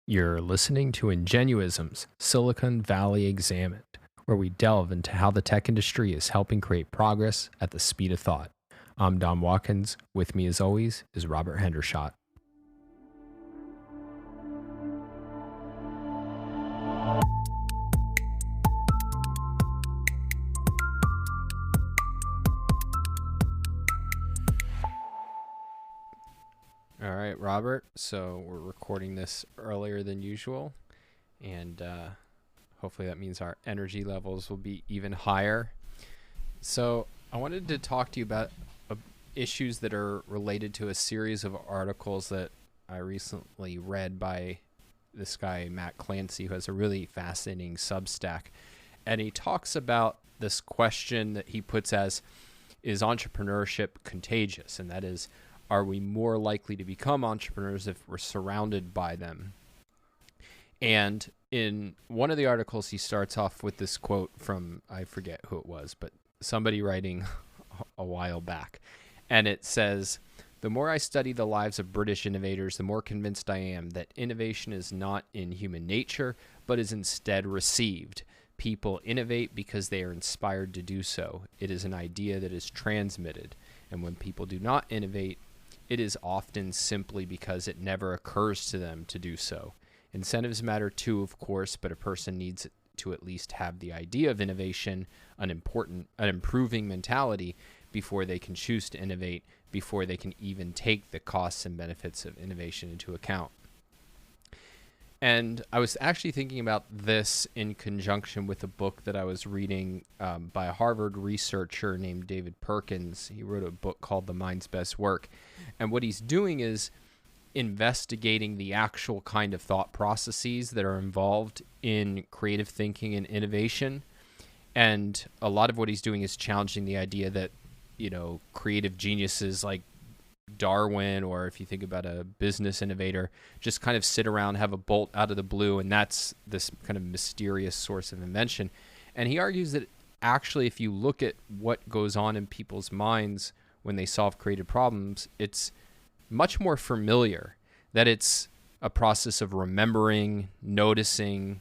You're listening to Ingenuism's Silicon Valley Examined, where we delve into how the tech industry is helping create progress at the speed of thought. I'm Don Watkins. With me, as always, is Robert Hendershott. All right, Robert. So we're recording this earlier than usual, and hopefully that means our energy levels will be even higher. So I wanted to talk to you about issues that are related to a series of articles that I recently read by this guy, Matt Clancy, who has a really fascinating Substack. And he talks about this question that he puts as, is entrepreneurship contagious? And that is, are we more likely to become entrepreneurs if we're surrounded by them? And in one of the articles, he starts off with this quote from, I forget who it was, but somebody writing a while back. And it says, "The more I study the lives of British innovators, the more convinced I am that innovation is not in human nature, but is instead received. People innovate because they are inspired to do so. It is an idea that is transmitted. And when people do not innovate, it is often simply because it never occurs to them to do so. Incentives matter too, of course, but a person needs to at least have the idea of innovation, an improving mentality, before they can choose to innovate, before they can even take the costs and benefits of innovation into account." And I was actually thinking about this in conjunction with a book that I was reading by a Harvard researcher named David Perkins. He wrote a book called The Mind's Best Work. And what he's doing is investigating the actual kind of thought processes that are involved in creative thinking and innovation. And a lot of what he's doing is challenging the idea that, you know, creative geniuses like Darwin, or if you think about a business innovator, just kind of sit around, have a bolt out of the blue, and that's this kind of mysterious source of invention. And he argues that actually, if you look at what goes on in people's minds when they solve creative problems, it's much more familiar, that it's a process of remembering, noticing,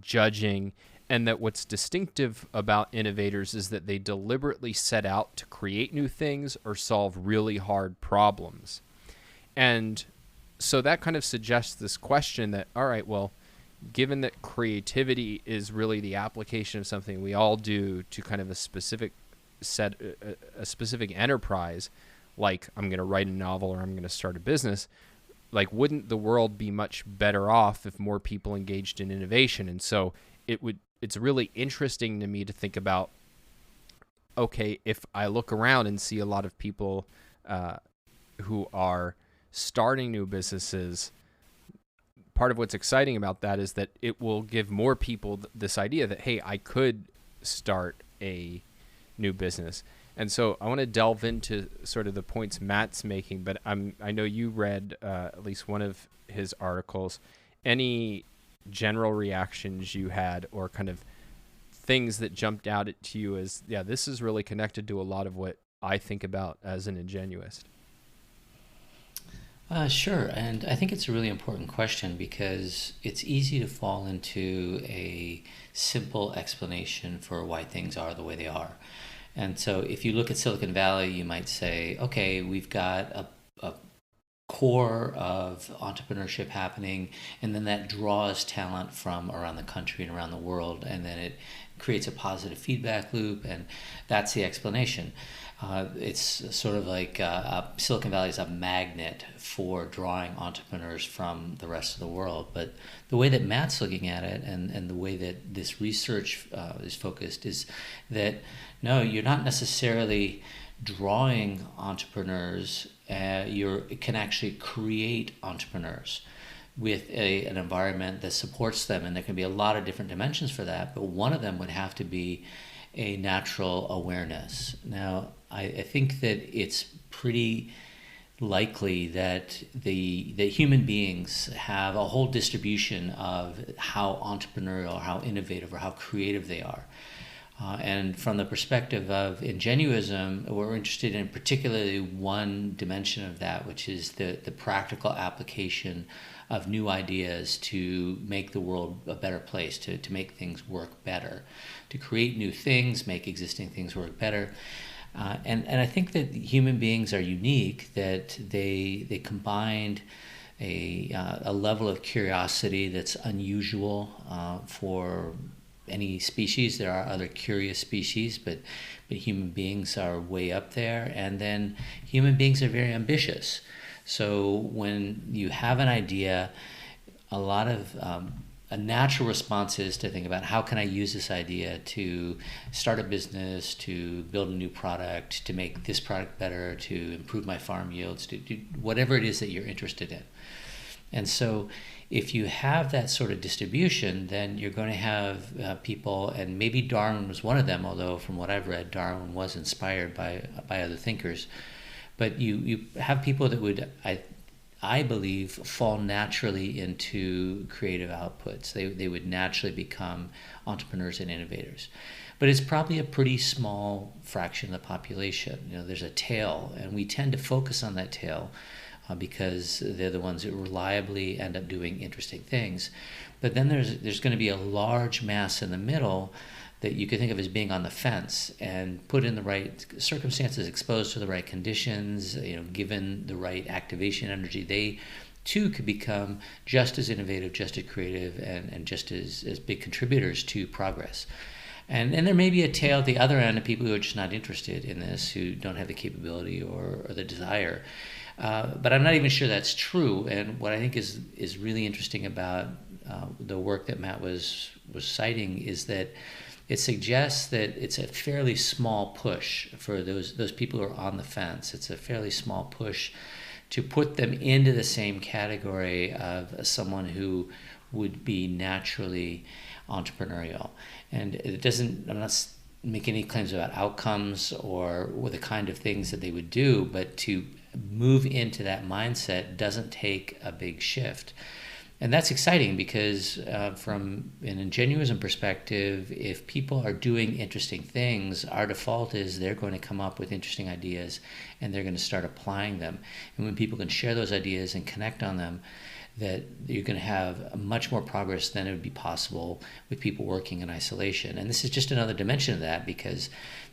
judging, and that what's distinctive about innovators is that they deliberately set out to create new things or solve really hard problems. And so that kind of suggests this question that, all right, well, given that creativity is really the application of something we all do to kind of a specific enterprise, like I'm going to write a novel or I'm going to start a business, like, wouldn't the world be much better off if more people engaged in innovation? And so it's really interesting to me to think about, okay, if I look around and see a lot of people who are starting new businesses, part of what's exciting about that is that it will give more people this idea that, hey, I could start a new business. And so I want to delve into sort of the points Matt's making, but I know you read at least one of his articles. Any general reactions you had, or kind of things that jumped out to you as, yeah, this is really connected to a lot of what I think about as an ingenuist? Sure. And I think it's a really important question because it's easy to fall into a simple explanation for why things are the way they are. And so if you look at Silicon Valley, you might say, okay, we've got a core of entrepreneurship happening, and then that draws talent from around the country and around the world, and then it creates a positive feedback loop, and that's the explanation. It's sort of like Silicon Valley is a magnet for drawing entrepreneurs from the rest of the world. But the way that Matt's looking at it, and the way that this research is focused, is that no, you're not necessarily drawing entrepreneurs. You can actually create entrepreneurs with an environment that supports them, and there can be a lot of different dimensions for that, but one of them would have to be a natural awareness. Now, I think that it's pretty likely that that human beings have a whole distribution of how entrepreneurial, how innovative, or how creative they are. And from the perspective of ingenuism, we're interested in particularly one dimension of that, which is the practical application of new ideas to make the world a better place, to make things work better, to create new things, make existing things work better. And I think that human beings are unique, that they combined a level of curiosity that's unusual for any species. There are other curious species, but human beings are way up there. And then human beings are very ambitious. So when you have an idea, a lot of a natural response is to think about, how can I use this idea to start a business, to build a new product, to make this product better, to improve my farm yields, to do whatever it is that you're interested in. And so if you have that sort of distribution, then you're going to have people, and maybe Darwin was one of them, although from what I've read, Darwin was inspired by other thinkers. But you have people that would, I believe, fall naturally into creative outputs. They would naturally become entrepreneurs and innovators. But it's probably a pretty small fraction of the population. There's a tail, and we tend to focus on that tail because they're the ones that reliably end up doing interesting things. But then there's going to be a large mass in the middle that you could think of as being on the fence, and put in the right circumstances, exposed to the right conditions, given the right activation energy, they too could become just as innovative, just as creative, and just as big contributors to progress. And there may be a tail at the other end of people who are just not interested in this, who don't have the capability or the desire. But I'm not even sure that's true. And what I think is really interesting about the work that Matt was citing is that it suggests that it's a fairly small push for those people who are on the fence. It's a fairly small push to put them into the same category of someone who would be naturally entrepreneurial. And I'm not making any claims about outcomes or the kind of things that they would do, but to move into that mindset doesn't take a big shift. And that's exciting because from an ingenuism perspective, if people are doing interesting things, our default is they're going to come up with interesting ideas and they're going to start applying them. And when people can share those ideas and connect on them, that you're going to have much more progress than it would be possible with people working in isolation. And this is just another dimension of that, because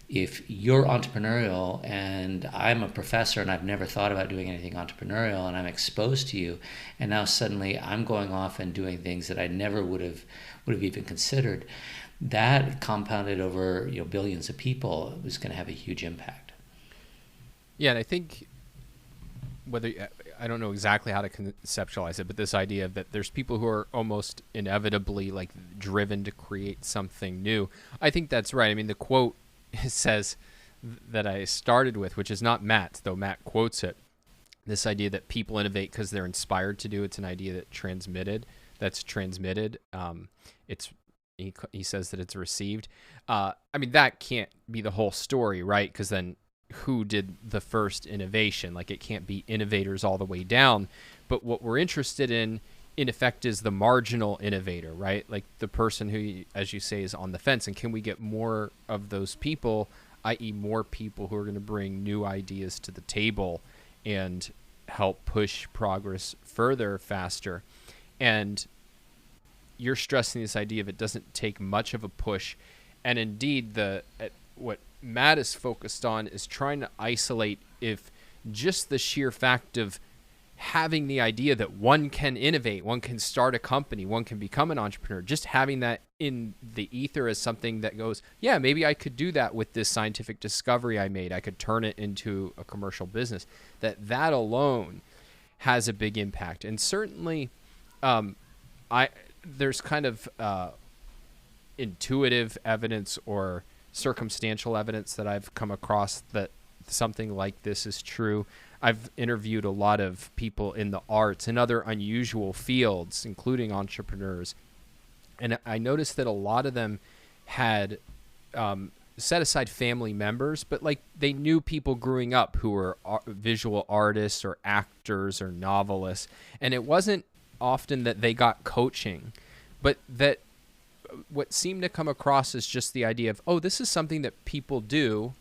if you're entrepreneurial and I'm a professor and I've never thought about doing anything entrepreneurial, and I'm exposed to you, and now suddenly I'm going off and doing things that I never would have even considered, that compounded over billions of people is going to have a huge impact. Yeah, and I think I don't know exactly how to conceptualize it, but this idea that there's people who are almost inevitably like driven to create something new. I think that's right. I mean, the quote says that I started with, which is not Matt's, though Matt quotes it. This idea that people innovate because they're inspired to do. It's an idea that's transmitted. He says that it's received. I mean, that can't be the whole story, right? Because then who did the first innovation? Like, it can't be innovators all the way down. But what we're interested in effect, is the marginal innovator, right? Like the person who, as you say, is on the fence. And can we get more of those people, i.e. more people who are going to bring new ideas to the table and help push progress further, faster? And you're stressing this idea of it doesn't take much of a push. And indeed, what Matt is focused on is trying to isolate if just the sheer fact of having the idea that one can innovate, one can start a company, one can become an entrepreneur, just having that in the ether as something that goes, yeah, maybe I could do that with this scientific discovery I made. I could turn it into a commercial business. That alone has a big impact. And certainly there's kind of intuitive evidence or circumstantial evidence that I've come across that something like this is true. I've interviewed a lot of people in the arts and other unusual fields, including entrepreneurs. And I noticed that a lot of them had set aside family members, but like they knew people growing up who were visual artists or actors or novelists. And it wasn't often that they got coaching, but that what seemed to come across is just the idea of, oh, this is something that people do.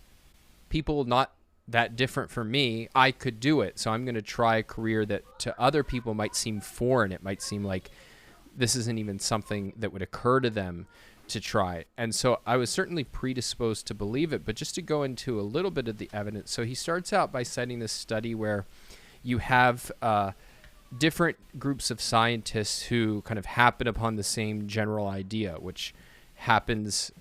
People not that different from me, I could do it. So I'm going to try a career that to other people might seem foreign. It might seem like this isn't even something that would occur to them to try. And so I was certainly predisposed to believe it, but just to go into a little bit of the evidence. So he starts out by citing this study where you have different groups of scientists who kind of happen upon the same general idea, which happens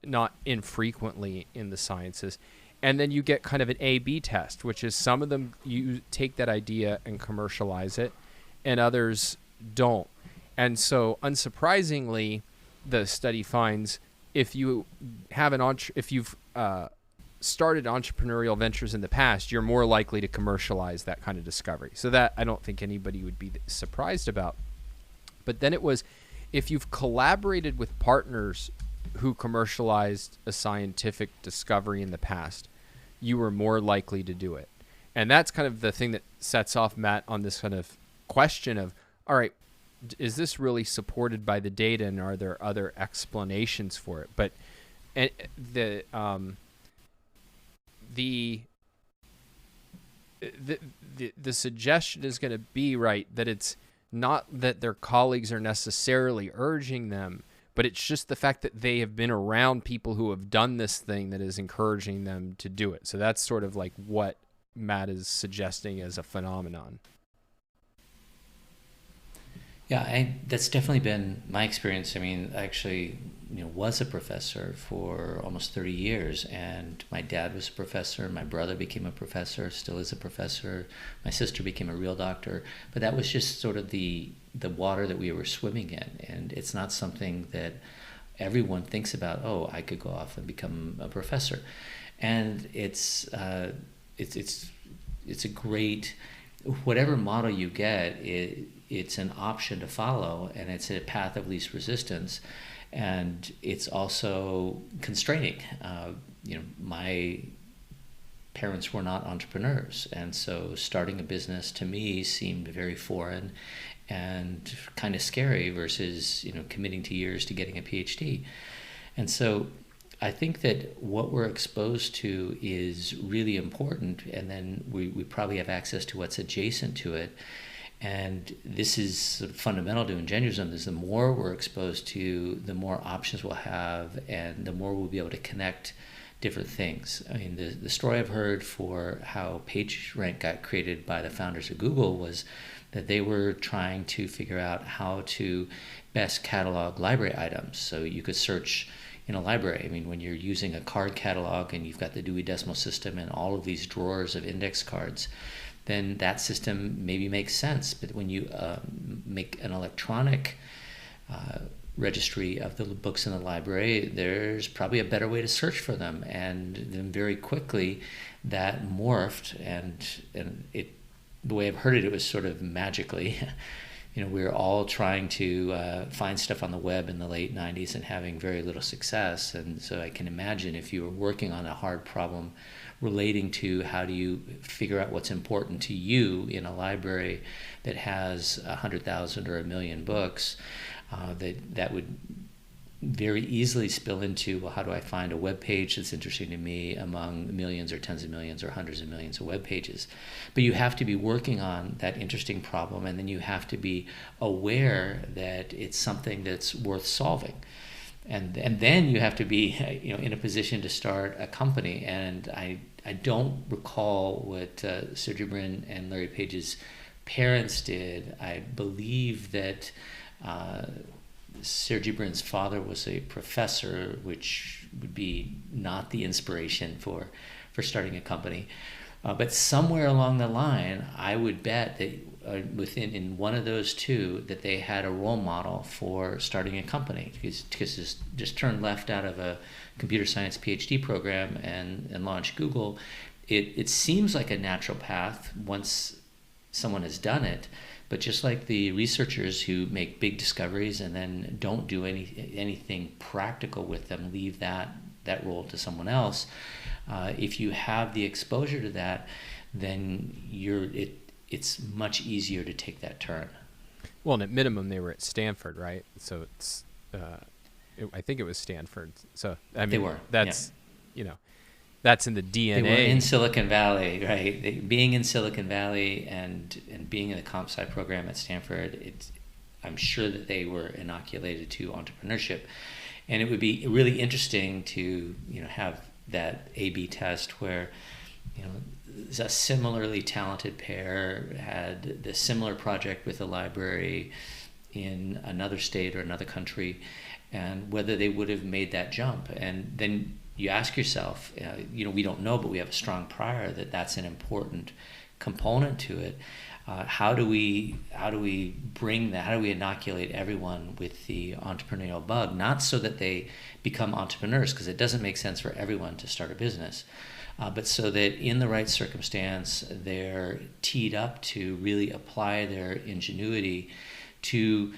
not infrequently in the sciences. And then you get kind of an A/B test, which is some of them you take that idea and commercialize it, and others don't. And so, unsurprisingly, the study finds if you have if you've started entrepreneurial ventures in the past, you're more likely to commercialize that kind of discovery. So that I don't think anybody would be surprised about. But then it was if you've collaborated with partners who commercialized a scientific discovery in the past, you were more likely to do it. And that's kind of the thing that sets off Matt on this kind of question of, all right, is this really supported by the data, and are there other explanations for it? But the suggestion is going to be right that it's not that their colleagues are necessarily urging them, but it's just the fact that they have been around people who have done this thing that is encouraging them to do it. So that's sort of like what Matt is suggesting as a phenomenon. Yeah, that's definitely been my experience. I mean, I actually, was a professor for almost 30 years, and my dad was a professor. My brother became a professor, still is a professor. My sister became a real doctor. But that was just sort of the water that we were swimming in, and it's not something that everyone thinks about. Oh, I could go off and become a professor, and it's a great, whatever model you get, it's an option to follow, and it's a path of least resistance, and it's also constraining. My parents were not entrepreneurs, and so starting a business to me seemed very foreign and kind of scary versus committing to years to getting a PhD. And so I think that what we're exposed to is really important, and then we probably have access to what's adjacent to it. And this is sort of fundamental to ingenuism, is the more we're exposed to, the more options we'll have, and the more we'll be able to connect different things. I mean, the story I've heard for how PageRank got created by the founders of Google was that they were trying to figure out how to best catalog library items. So you could search in a library. I mean, when you're using a card catalog and you've got the Dewey Decimal System and all of these drawers of index cards, then that system maybe makes sense. But when you make an electronic registry of the books in the library, there's probably a better way to search for them. And then very quickly that morphed, and the way I've heard it, it was sort of magically. We were all trying to find stuff on the web in the late 90s and having very little success. And so I can imagine if you were working on a hard problem relating to how do you figure out what's important to you in a library that has 100,000 or 1 million books, that would very easily spill into, well, how do I find a web page that's interesting to me among millions or tens of millions or hundreds of millions of web pages? But you have to be working on that interesting problem, and then you have to be aware that it's something that's worth solving. And then you have to be in a position to start a company. And I don't recall what Sergey Brin and Larry Page's parents did. I believe that Sergey Brin's father was a professor, which would be not the inspiration for starting a company. But somewhere along the line, I would bet that in one of those two, that they had a role model for starting a company, because just turned left out of a computer science PhD program and launched Google. It seems like a natural path once someone has done it. But just like the researchers who make big discoveries and then don't do anything practical with them, leave that role to someone else, if you have the exposure to that, then it's much easier to take that turn. Well, and at minimum, they were at Stanford, right? So it's I think it was Stanford. So I mean, They were. that's that's in the DNA. They were in Silicon Valley, right? Being in Silicon Valley and being in the comp sci program at Stanford, I'm sure that they were inoculated to entrepreneurship, and it would be really interesting to have that A/B test where a similarly talented pair had the similar project with a library in another state or another country, and whether they would have made that jump. And then you ask yourself, we don't know, but we have a strong prior that that's an important component to it. How do we bring that? How do we inoculate everyone with the entrepreneurial bug? Not so that they become entrepreneurs, because it doesn't make sense for everyone to start a business, but so that in the right circumstance, they're teed up to really apply their ingenuity to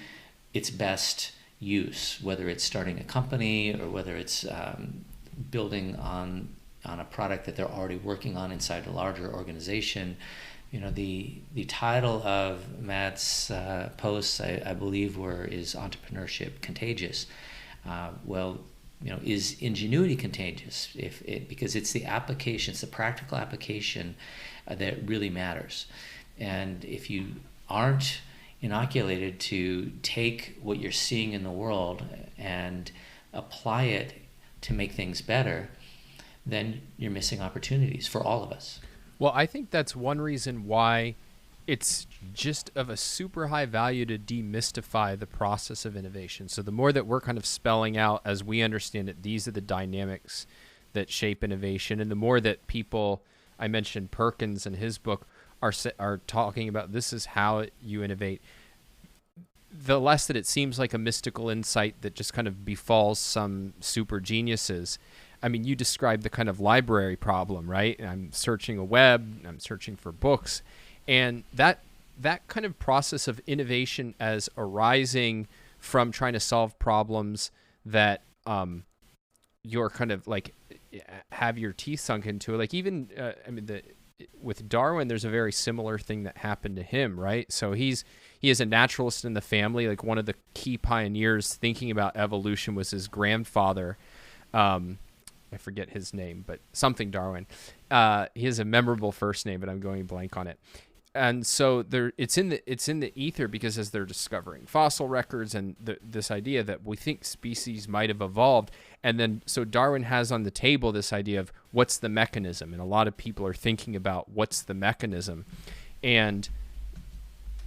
its best use, whether it's starting a company or whether it's building on a product that they're already working on inside a larger organization. The title of Matt's posts, I believe, is Entrepreneurship Contagious. Is ingenuity contagious? Because it's the application, it's the practical application that really matters. And if you aren't inoculated to take what you're seeing in the world and apply it to make things better, then you're missing opportunities for all of us. Well, I think that's one reason why it's just of a super high value to demystify the process of innovation. So the more that we're kind of spelling out, as we understand it, these are the dynamics that shape innovation, and the more that people, I mentioned Perkins in his book, are talking about this is how you innovate, the less that it seems like a mystical insight that just kind of befalls some super geniuses. I mean, you described the kind of library problem, right? I'm searching a web, I'm searching for books, and that kind of process of innovation as arising from trying to solve problems that you're kind of like have your teeth sunk into. Like even, with Darwin, there's a very similar thing that happened to him, right? So he is a naturalist in the family. Like one of the key pioneers thinking about evolution was his grandfather. I forget his name, but something Darwin. He has a memorable first name, but I'm going blank on it. And so it's in the ether, because as they're discovering fossil records and this idea that we think species might have evolved, and then so Darwin has on the table this idea of what's the mechanism, and a lot of people are thinking about what's the mechanism, and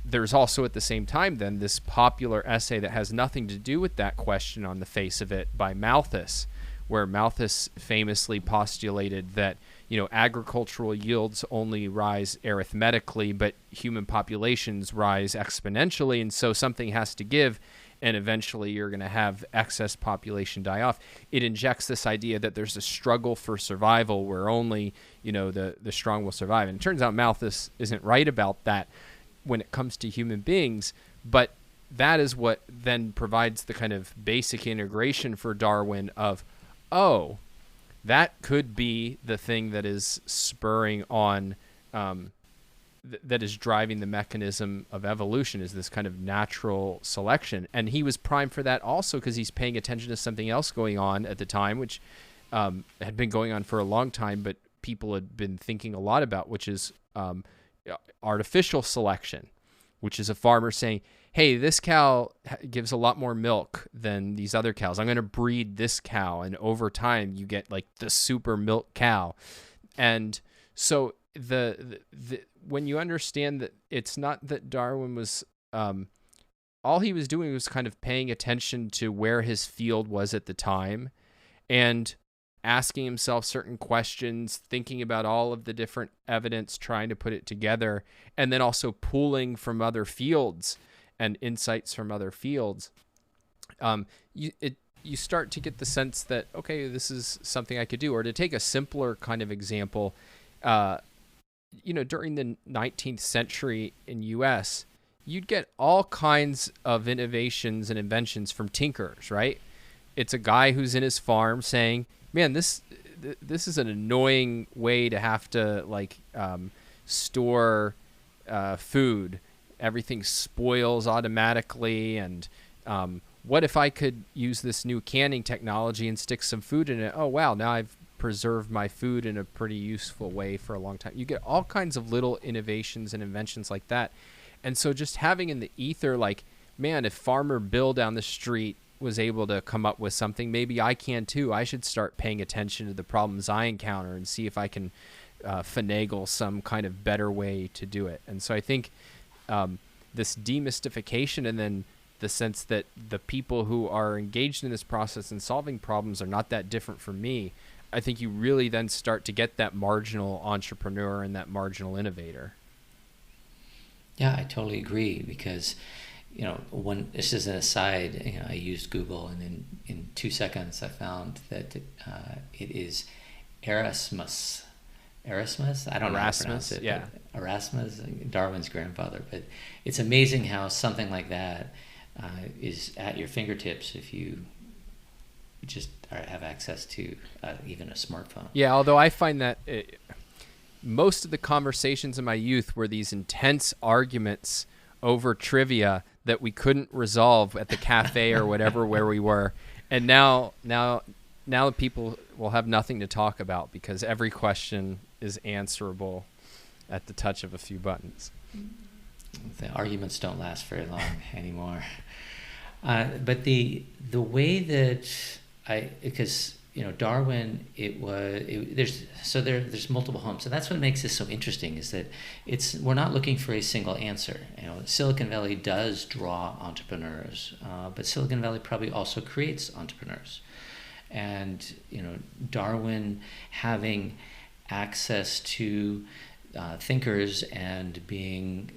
there's also at the same time then this popular essay that has nothing to do with that question on the face of it by Malthus, where Malthus famously postulated that agricultural yields only rise arithmetically, but human populations rise exponentially, and so something has to give, and eventually you're going to have excess population die off. It injects this idea that there's a struggle for survival where only the strong will survive, and it turns out Malthus isn't right about that when it comes to human beings, but that is what then provides the kind of basic integration for Darwin of, oh, that could be the thing that is spurring on, that is driving the mechanism of evolution, is this kind of natural selection. And he was primed for that also because he's paying attention to something else going on at the time, which had been going on for a long time, but people had been thinking a lot about, which is artificial selection, which is a farmer saying, hey, this cow gives a lot more milk than these other cows. I'm going to breed this cow. And over time, you get like the super milk cow. And so when you understand that it's not that Darwin was, all he was doing was kind of paying attention to where his field was at the time and asking himself certain questions, thinking about all of the different evidence, trying to put it together, and then also pulling from other fields and insights from other fields, you start to get the sense that, okay, this is something I could do. Or to take a simpler kind of example, during the 19th century in U.S., you'd get all kinds of innovations and inventions from tinkers, right? It's a guy who's in his farm saying, man, this is an annoying way to have to store food. Everything spoils automatically, and what if I could use this new canning technology and stick some food in it? Oh, wow, now I've preserved my food in a pretty useful way for a long time. You get all kinds of little innovations and inventions like that. And so just having in the ether, like, man, if Farmer Bill down the street was able to come up with something, maybe I can too. I should start paying attention to the problems I encounter and see if I can finagle some kind of better way to do it. And so I think this demystification, and then the sense that the people who are engaged in this process and solving problems are not that different from me, I think you really then start to get that marginal entrepreneur and that marginal innovator. Yeah, I totally agree, because when this is an aside, I used Google, and in 2 seconds I found that it is Erasmus. Erasmus? I don't know how to pronounce it. Yeah. Erasmus, Darwin's grandfather. But it's amazing how something like that is at your fingertips if you just have access to even a smartphone. Yeah, although I find that most of the conversations in my youth were these intense arguments over trivia that we couldn't resolve at the cafe or whatever where we were. And now people will have nothing to talk about because every question is answerable at the touch of a few buttons. The arguments don't last very long anymore. But the way that because Darwin, there's multiple homes, and that's what makes this so interesting, is that we're not looking for a single answer. Silicon Valley does draw entrepreneurs, but Silicon Valley probably also creates entrepreneurs. And Darwin having access to thinkers and being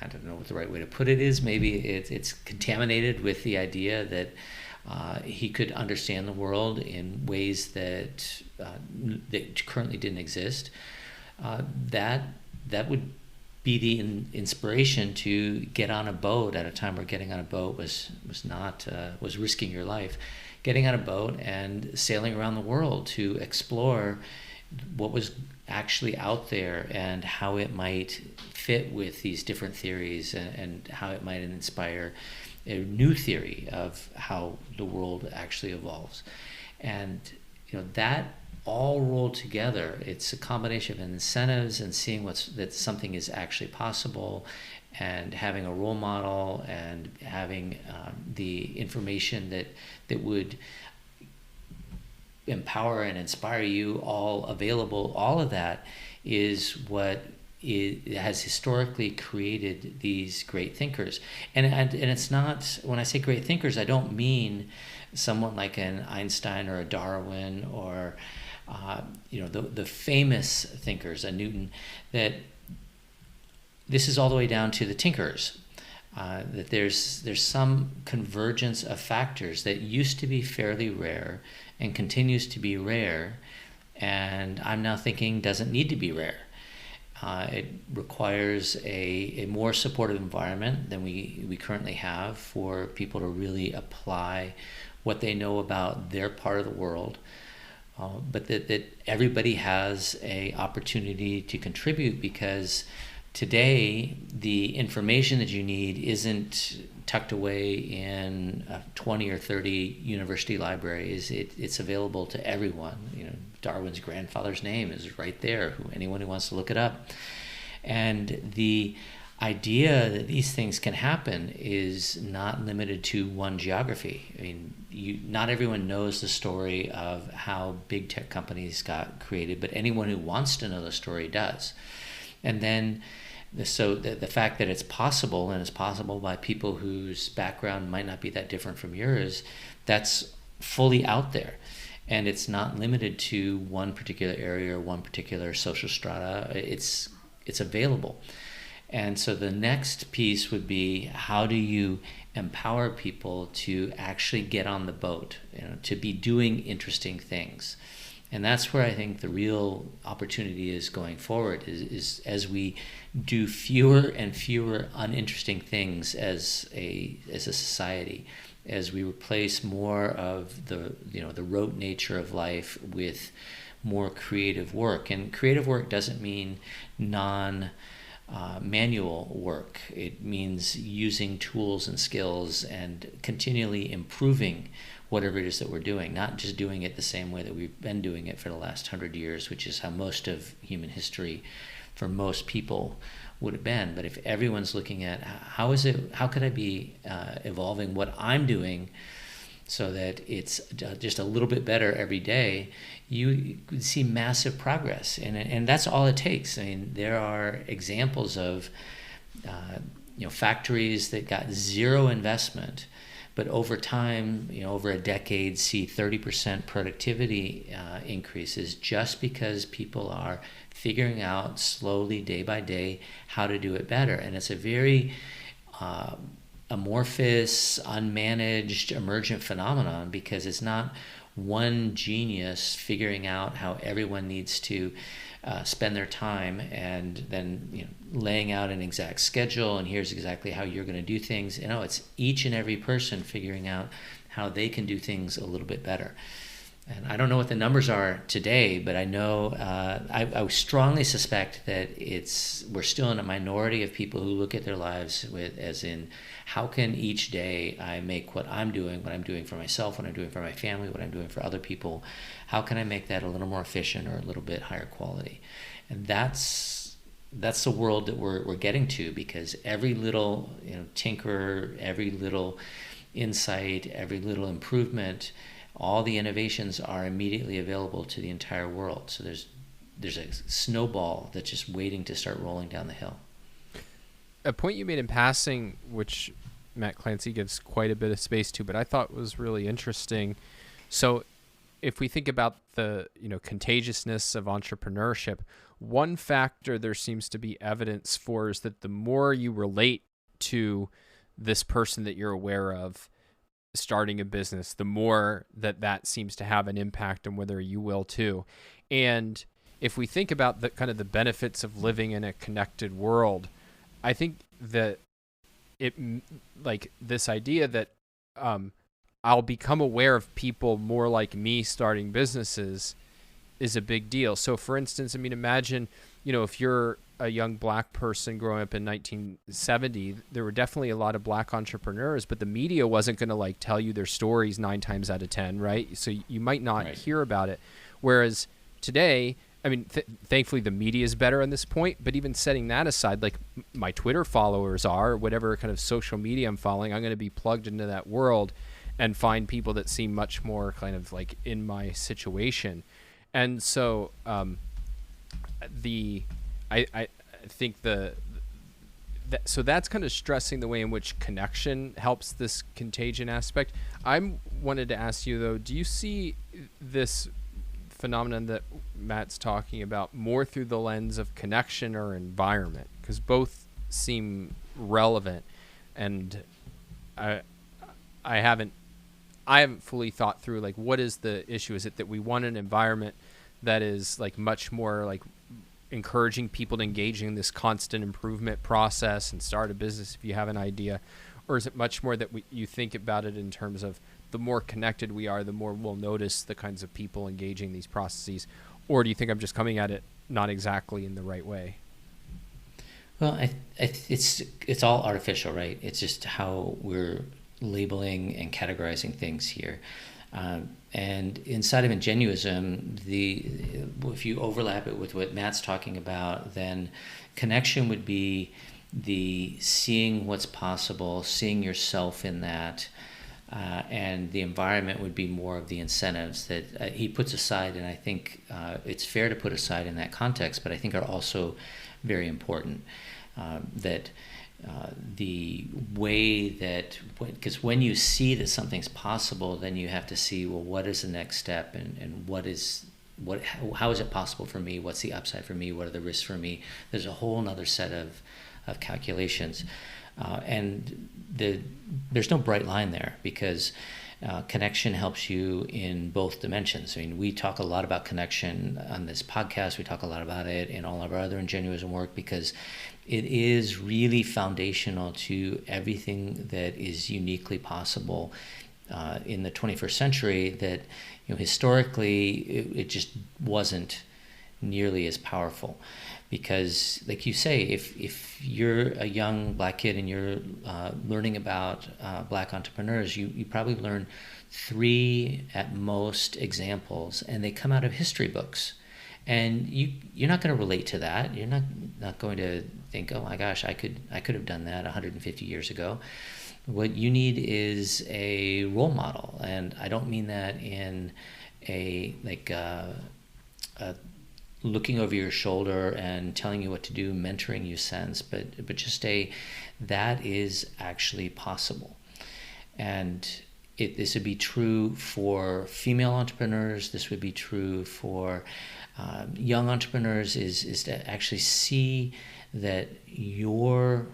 I don't know what the right way to put it is. Maybe it's contaminated with the idea that he could understand the world in ways that currently didn't exist. That would be the inspiration to get on a boat at a time where getting on a boat was risking your life. Getting on a boat and sailing around the world to explore what was actually out there and how it might fit with these different theories, and how it might inspire a new theory of how the world actually evolves. And that all rolled together, it's a combination of incentives and seeing that something is actually possible, and having a role model, and having the information that would empower and inspire you all available. All of that is what has historically created these great thinkers. And it's not, when I say great thinkers, I don't mean someone like an Einstein or a Darwin or the famous thinkers, a Newton. That this is all the way down to the tinkerers. That there's some convergence of factors that used to be fairly rare and continues to be rare, and I'm now thinking doesn't need to be rare. It requires a more supportive environment than we currently have for people to really apply what they know about their part of the world, but that everybody has an opportunity to contribute, because today the information that you need isn't tucked away in 20 or 30 university libraries. It's available to everyone. Darwin's grandfather's name is right there, anyone who wants to look it up. And the idea that these things can happen is not limited to one geography. I mean, not everyone knows the story of how big tech companies got created, but anyone who wants to know the story does. And then so the fact that it's possible, and it's possible by people whose background might not be that different from yours, that's fully out there. And it's not limited to one particular area or one particular social strata. It's available. And so the next piece would be, how do you empower people to actually get on the boat, to be doing interesting things? And that's where I think the real opportunity is going forward, is as we do fewer and fewer uninteresting things as a society, as we replace more of the rote nature of life with more creative work. And creative work doesn't mean non manual work. It means using tools and skills and continually improving whatever it is that we're doing, not just doing it the same way that we've been doing it for the last 100 years, which is how most of human history for most people would have been. But if everyone's looking at how could I be evolving what I'm doing so that it's just a little bit better every day, you see massive progress. And that's all it takes. I mean, there are examples of factories that got zero investment, but over time, over a decade, see 30% productivity increases just because people are figuring out slowly, day by day, how to do it better. And it's a very amorphous, unmanaged, emergent phenomenon, because it's not one genius figuring out how everyone needs to spend their time and then laying out an exact schedule and here's exactly how you're going to do things. It's each and every person figuring out how they can do things a little bit better. And I don't know what the numbers are today, but I know I strongly suspect that we're still in a minority of people who look at their lives as in, how can each day I make what I'm doing for myself, what I'm doing for my family, what I'm doing for other people, how can I make that a little more efficient or a little bit higher quality? And that's the world that we're getting to, because every little tinker, every little insight, every little improvement, all the innovations are immediately available to the entire world. So there's a snowball that's just waiting to start rolling down the hill. A point you made in passing, which Matt Clancy gives quite a bit of space to, but I thought was really interesting. So if we think about the contagiousness of entrepreneurship, one factor there seems to be evidence for is that the more you relate to this person that you're aware of starting a business, the more that seems to have an impact on whether you will too. And if we think about the kind of the benefits of living in a connected world, I think that this idea that I'll become aware of people more like me starting businesses is a big deal. So for instance, imagine, if you're a young black person growing up in 1970, there were definitely a lot of black entrepreneurs, but the media wasn't going to tell you their stories 9 times out of 10, right? So you might not hear about it. Whereas today, thankfully the media is better on this point, but even setting that aside, my Twitter followers are, whatever kind of social media I'm following, I'm going to be plugged into that world and find people that seem much more kind of in my situation. And so I think so that's kind of stressing the way in which connection helps this contagion aspect. I wanted to ask you though, do you see this phenomenon that Matt's talking about more through the lens of connection or environment? Because both seem relevant, and I haven't fully thought through what is the issue. Is it that we want an environment that is much more encouraging people to engage in this constant improvement process and start a business if you have an idea, or is it much more that you think about it in terms of the more connected we are, the more we'll notice the kinds of people engaging these processes? Or do you think I'm just coming at it not exactly in the right way? Well, it's all artificial, right? It's just how we're labeling and categorizing things here. And inside of ingenuism, if you overlap it with what Matt's talking about, then connection would be the seeing what's possible, seeing yourself in that, and the environment would be more of the incentives that he puts aside, and I think it's fair to put aside in that context, but I think are also very important. The way that, because when you see that something's possible, then you have to see, well, what is the next step, and how is it possible for me? What's the upside for me? What are the risks for me? There's a whole other set of calculations, and there's no bright line there, because connection helps you in both dimensions. We talk a lot about connection on this podcast. We talk a lot about it in all of our other ingenuism work, because it is really foundational to everything that is uniquely possible in the 21st century that historically it just wasn't nearly as powerful. Because, like you say, if you're a young black kid and you're learning about black entrepreneurs, you probably learn 3 at most examples, and they come out of history books. And you're not going to relate to that. You're not going to think, oh my gosh, I could have done that 150 years ago. What you need is a role model, and I don't mean that in a looking over your shoulder and telling you what to do, mentoring you sense, but just that is actually possible. And this would be true for female entrepreneurs. This would be true for young entrepreneurs. Is to actually see that you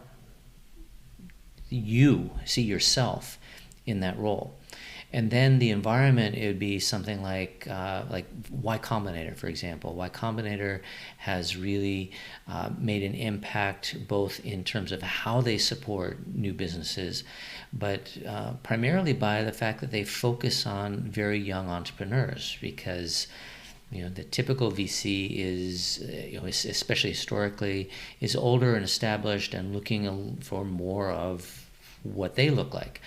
see yourself in that role. And then the environment, it would be something like Y Combinator, for example. Y Combinator has really made an impact both in terms of how they support new businesses, but primarily by the fact that they focus on very young entrepreneurs, because the typical VC is, especially historically, is older and established and looking for more of what they look like.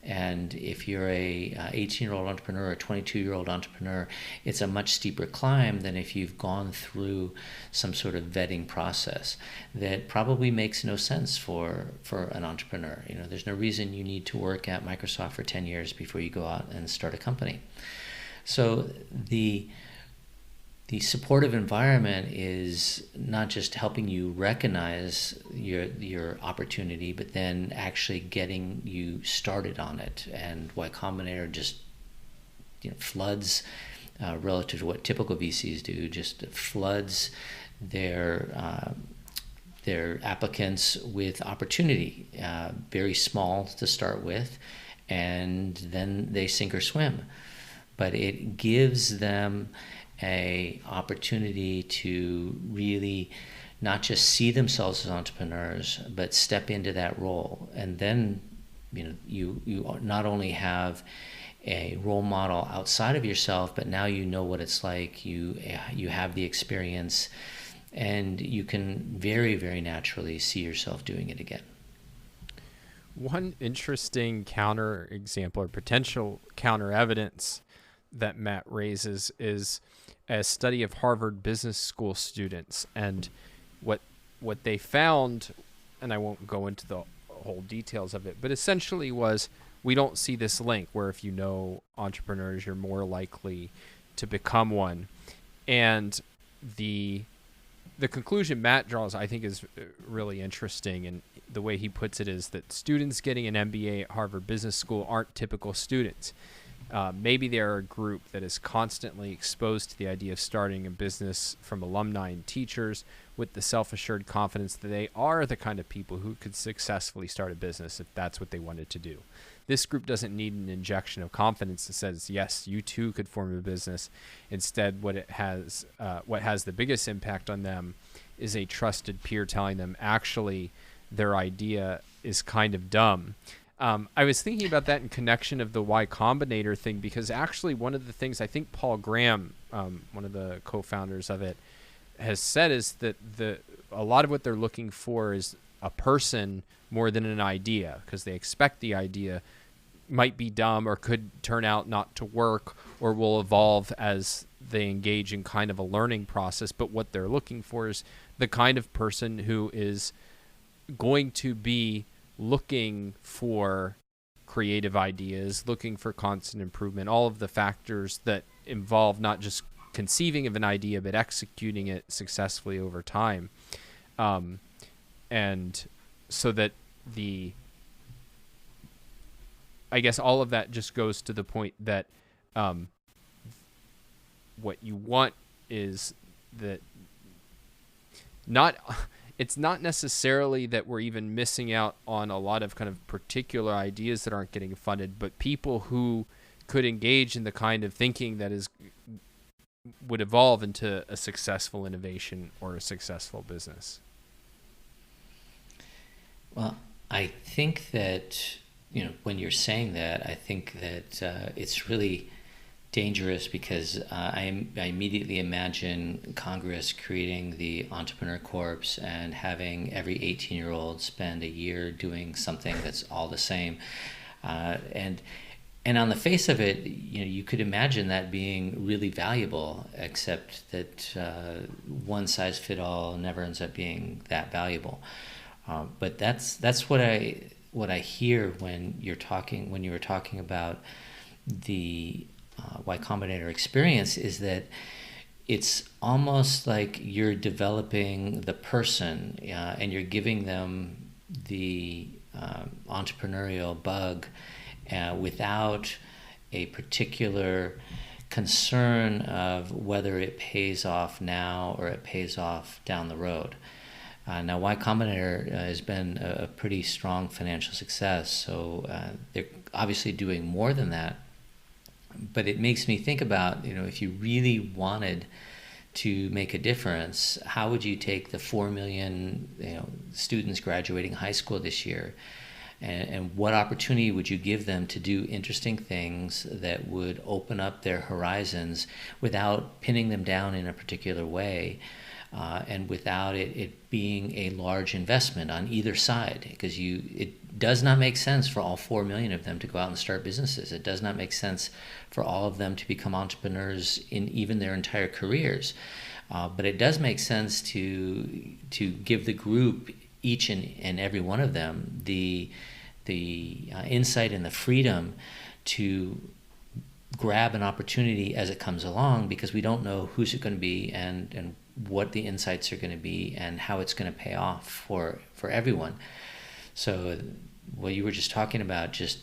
And if you're a 18-year-old entrepreneur or a 22-year-old entrepreneur, it's a much steeper climb than if you've gone through some sort of vetting process that probably makes no sense for an entrepreneur. There's no reason you need to work at Microsoft for 10 years before you go out and start a company. So the supportive environment is not just helping you recognize your opportunity, but then actually getting you started on it. And Y Combinator just floods, relative to what typical VCs do, just floods their applicants with opportunity, very small to start with, and then they sink or swim. But it gives them a opportunity to really not just see themselves as entrepreneurs, but step into that role. And then you not only have a role model outside of yourself, but now you know what it's like. You have the experience, and you can very, very naturally see yourself doing it again. One interesting counter example or potential counter evidence that Matt raises is a study of Harvard Business School students, and what they found, and I won't go into the whole details of it, but essentially was, we don't see this link where if you know entrepreneurs, you're more likely to become one. And the conclusion Matt draws, I think, is really interesting, and the way he puts it is that students getting an MBA at Harvard Business School aren't typical students. Maybe they're a group that is constantly exposed to the idea of starting a business from alumni and teachers with the self-assured confidence that they are the kind of people who could successfully start a business if that's what they wanted to do. This group doesn't need an injection of confidence that says, yes, you too could form a business. Instead, what has the biggest impact on them is a trusted peer telling them actually their idea is kind of dumb. I was thinking about that in connection of the Y Combinator thing, because actually one of the things I think Paul Graham, one of the co-founders of it, has said is that a lot of what they're looking for is a person more than an idea, because they expect the idea might be dumb or could turn out not to work or will evolve as they engage in kind of a learning process. But what they're looking for is the kind of person who is going to be looking for creative ideas, looking for constant improvement, all of the factors that involve not just conceiving of an idea, but executing it successfully over time. And so that I guess all of that just goes to the point that what you want is that it's not necessarily that we're even missing out on a lot of kind of particular ideas that aren't getting funded, but people who could engage in the kind of thinking that would evolve into a successful innovation or a successful business. Well, I think that, when you're saying that, I think that it's really dangerous because I immediately imagine Congress creating the Entrepreneur Corps and having every 18-year-old spend a year doing something that's all the same. And on the face of it, you could imagine that being really valuable, except that one size fit all never ends up being that valuable. But that's what I hear when you were talking about the Y Combinator experience, is that it's almost like you're developing the person and you're giving them the entrepreneurial bug without a particular concern of whether it pays off now or it pays off down the road. Now, Y Combinator has been a pretty strong financial success, so they're obviously doing more than that. But it makes me think about, if you really wanted to make a difference, how would you take the 4 million students graduating high school this year, and what opportunity would you give them to do interesting things that would open up their horizons without pinning them down in a particular way, and without it being a large investment on either side? Because it does not make sense for all 4 million of them to go out and start businesses. It does not make sense for all of them to become entrepreneurs in even their entire careers. But it does make sense to give the group, each and every one of them, the insight and the freedom to grab an opportunity as it comes along, because we don't know who's it going to be and what the insights are going to be and how it's going to pay off for everyone. So what you were just talking about just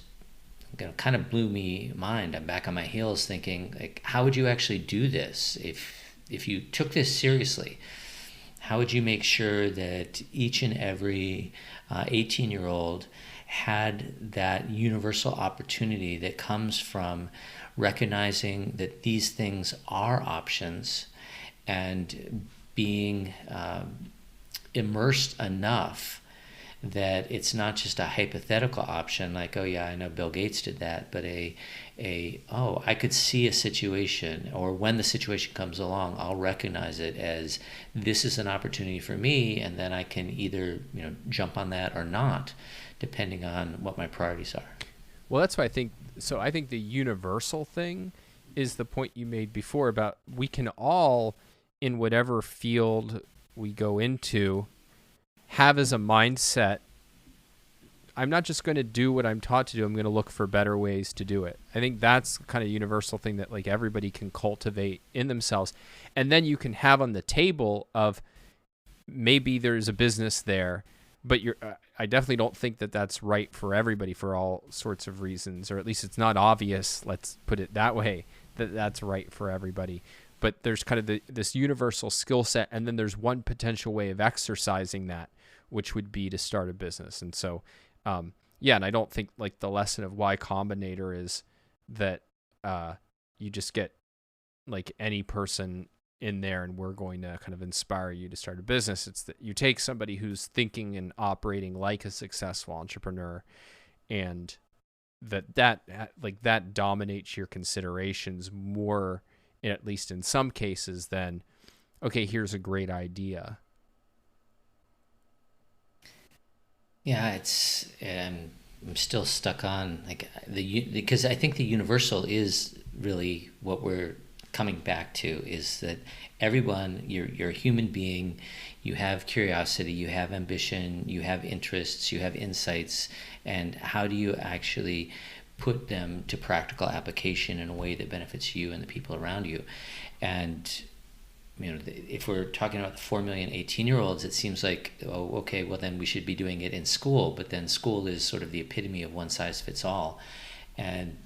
kind of blew me mind. I'm back on my heels thinking, like, how would you actually do this if you took this seriously? How would you make sure that each and every 18-year-old had that universal opportunity that comes from recognizing that these things are options and being immersed enough that it's not just a hypothetical option like, oh yeah, I know Bill Gates did that, but I could see a situation, or when the situation comes along, I'll recognize it as this is an opportunity for me, and then I can either jump on that or not, depending on what my priorities are. Well, that's why I think the universal thing is the point you made before about we can all, in whatever field we go into, have as a mindset, I'm not just going to do what I'm taught to do, I'm going to look for better ways to do it. I think that's kind of a universal thing that like everybody can cultivate in themselves. And then you can have on the table of maybe there's a business there, but I definitely don't think that that's right for everybody for all sorts of reasons, or at least it's not obvious, let's put it that way, that that's right for everybody. But there's kind of this universal skill set, and then there's one potential way of exercising that, which would be to start a business. And so, and I don't think like the lesson of Y Combinator is that you just get like any person in there and we're going to kind of inspire you to start a business. It's that you take somebody who's thinking and operating like a successful entrepreneur, and that dominates your considerations more, at least in some cases, than, okay, here's a great idea. Yeah, I'm still stuck on like because I think the universal is really what we're coming back to, is that everyone, you're a human being, you have curiosity, you have ambition, you have interests, you have insights, and how do you actually put them to practical application in a way that benefits you and the people around you? And if we're talking about the 4 million 18-year-olds, it seems like, oh, okay, well then we should be doing it in school. But then school is sort of the epitome of one size fits all, and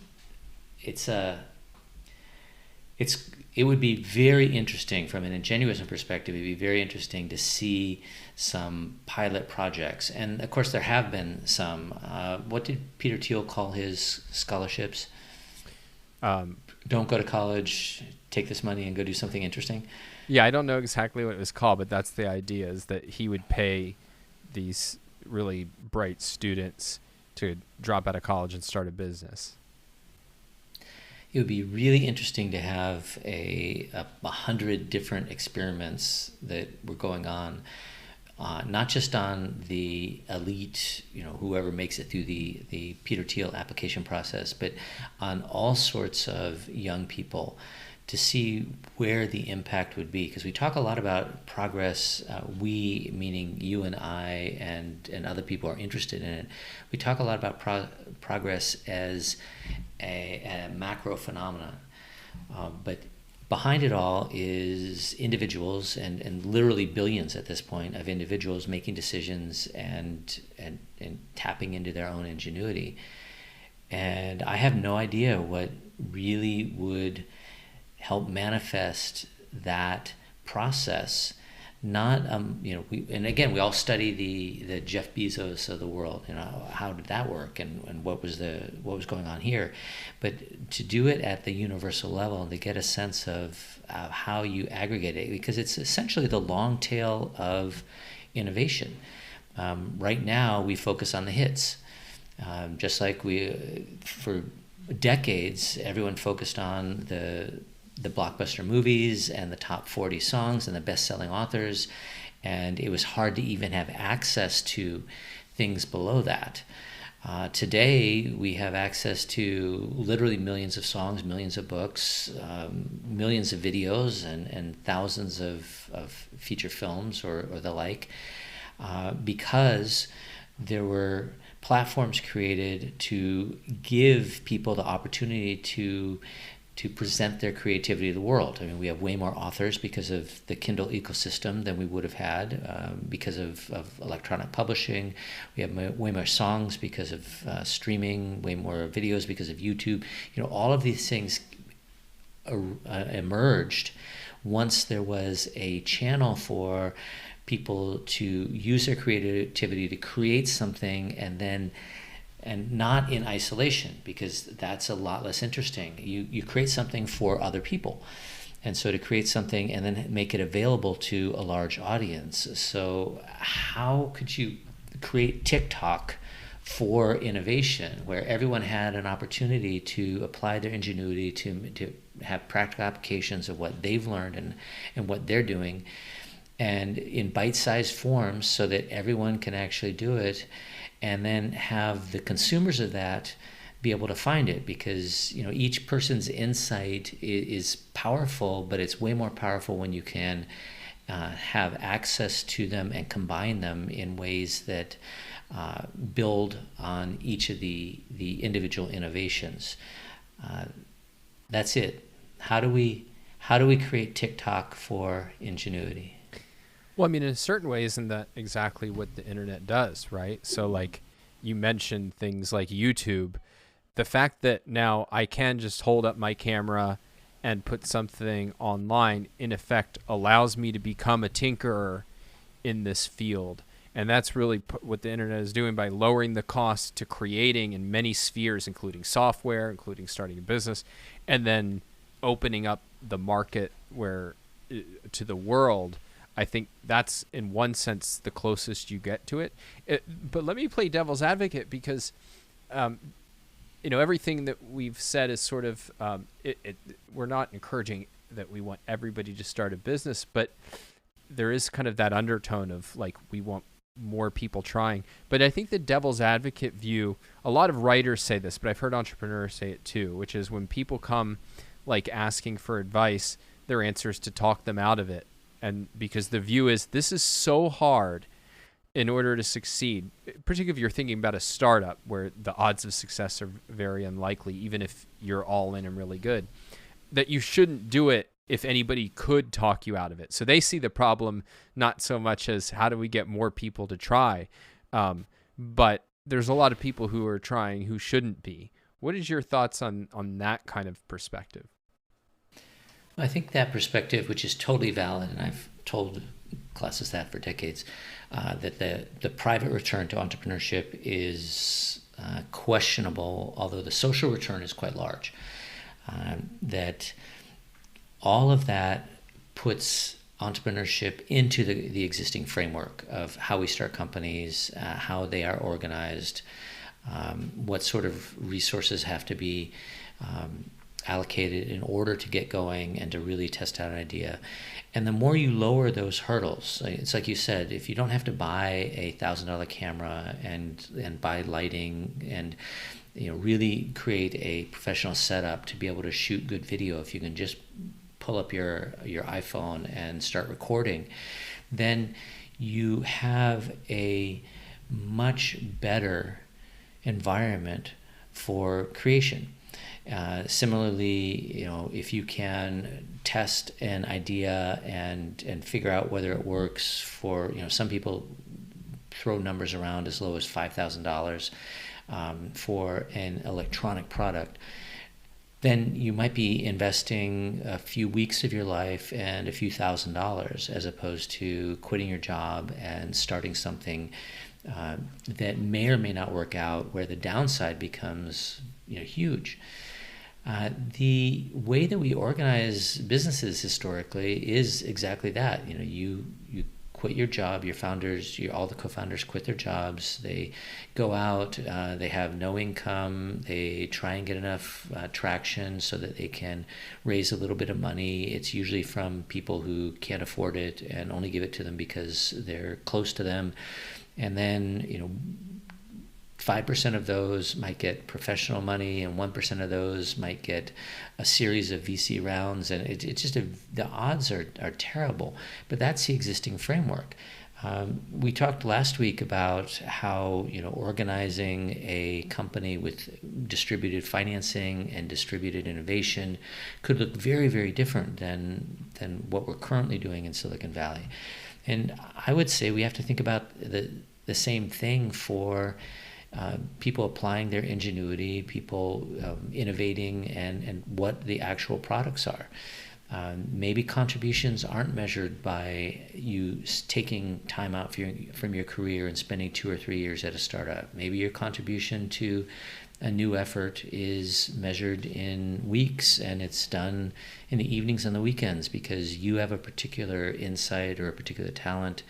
it would be very interesting from an ingenuous perspective. It'd be very interesting to see some pilot projects, and of course there have been some. What did Peter Thiel call his scholarships? Don't go to college, take this money and go do something interesting. Yeah, I don't know exactly what it was called, but that's the idea, is that he would pay these really bright students to drop out of college and start a business. it would be really interesting to have 100 different experiments that were going on, not just on the elite, whoever makes it through the Peter Thiel application process, but on all sorts of young people, to see where the impact would be. Because we talk a lot about progress, we, meaning you and I and other people are interested in it. We talk a lot about progress as a macro phenomenon. But behind it all is individuals and literally billions at this point of individuals making decisions and tapping into their own ingenuity. And I have no idea what really would help manifest that process. Not and again, we all study the Jeff Bezos of the world. How did that work, and what was going on here? But to do it at the universal level and to get a sense of how you aggregate it, because it's essentially the long tail of innovation. Right now, we focus on the hits, just like for decades, everyone focused on the blockbuster movies and the top 40 songs and the best-selling authors, and it was hard to even have access to things below that. Today, we have access to literally millions of songs, millions of books, millions of videos, and thousands of feature films or the like, because there were platforms created to give people the opportunity to present their creativity to the world. I mean, we have way more authors because of the Kindle ecosystem than we would have had because of electronic publishing. We have way more songs because of streaming, way more videos because of YouTube. All of these things emerged once there was a channel for people to use their creativity to create something and not in isolation, because that's a lot less interesting. You create something for other people. And so to create something and then make it available to a large audience. So how could you create TikTok for innovation, where everyone had an opportunity to apply their ingenuity to have practical applications of what they've learned and what they're doing, and in bite-sized forms so that everyone can actually do it, and then have the consumers of that be able to find it, because each person's insight is powerful, but it's way more powerful when you can have access to them and combine them in ways that build on each of the individual innovations. That's it. How do we create TikTok for ingenuity? Well, I mean, in a certain way, isn't that exactly what the internet does, right? So like you mentioned things like YouTube, the fact that now I can just hold up my camera and put something online, in effect, allows me to become a tinkerer in this field. And that's really what the internet is doing by lowering the cost to creating in many spheres, including software, including starting a business, and then opening up the market to the world. I think that's, in one sense, the closest you get to it. But let me play devil's advocate, because, everything that we've said is sort of, we're not encouraging that we want everybody to start a business, but there is kind of that undertone of like, we want more people trying. But I think the devil's advocate view, a lot of writers say this, but I've heard entrepreneurs say it too, which is when people come like asking for advice, their answer is to talk them out of it. And because the view is, this is so hard in order to succeed, particularly if you're thinking about a startup where the odds of success are very unlikely, even if you're all in and really good, that you shouldn't do it if anybody could talk you out of it. So they see the problem not so much as how do we get more people to try, but there's a lot of people who are trying who shouldn't be. What is your thoughts on that kind of perspective? I think that perspective, which is totally valid, and I've told classes that for decades, that the private return to entrepreneurship is questionable, although the social return is quite large. That all of that puts entrepreneurship into the existing framework of how we start companies, how they are organized, what sort of resources have to be allocated in order to get going and to really test out an idea. And the more you lower those hurdles, it's like you said, if you don't have to buy a $1,000 camera and buy lighting and really create a professional setup to be able to shoot good video, if you can just pull up your iPhone and start recording, then you have a much better environment for creation. Similarly, if you can test an idea and figure out whether it works for, some people throw numbers around as low as $5,000 for an electronic product, then you might be investing a few weeks of your life and a few $1,000s, as opposed to quitting your job and starting something that may or may not work out, where the downside becomes huge. The way that we organize businesses historically is exactly that. You quit your job. Your founders, all the co-founders quit their jobs. They go out. They have no income. They try and get enough traction so that they can raise a little bit of money. It's usually from people who can't afford it and only give it to them because they're close to them. And then 5% of those might get professional money, and 1% of those might get a series of VC rounds, and it's just the odds are terrible. But that's the existing framework. We talked last week about how organizing a company with distributed financing and distributed innovation could look very, very different than what we're currently doing in Silicon Valley. And I would say we have to think about the same thing for people applying their ingenuity, people innovating, and what the actual products are. Maybe contributions aren't measured by you taking time out from your career and spending 2 or 3 years at a startup. Maybe your contribution to a new effort is measured in weeks, and it's done in the evenings and the weekends because you have a particular insight or a particular talent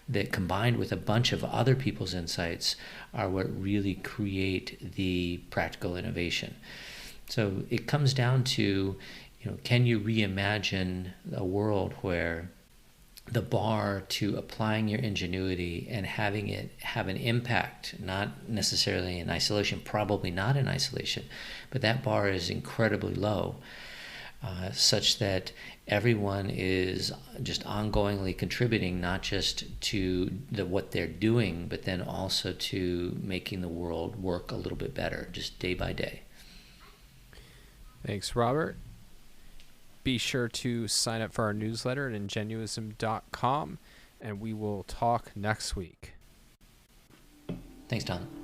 that, combined with a bunch of other people's insights, are what really create the practical innovation. So it comes down to, can you reimagine a world where the bar to applying your ingenuity and having it have an impact, not necessarily in isolation, probably not in isolation, but that bar is incredibly low, such that everyone is just ongoingly contributing, not just to what they're doing, but then also to making the world work a little bit better, just day by day. Thanks, Robert. Be sure to sign up for our newsletter at ingenuism.com, and we will talk next week. Thanks, Don.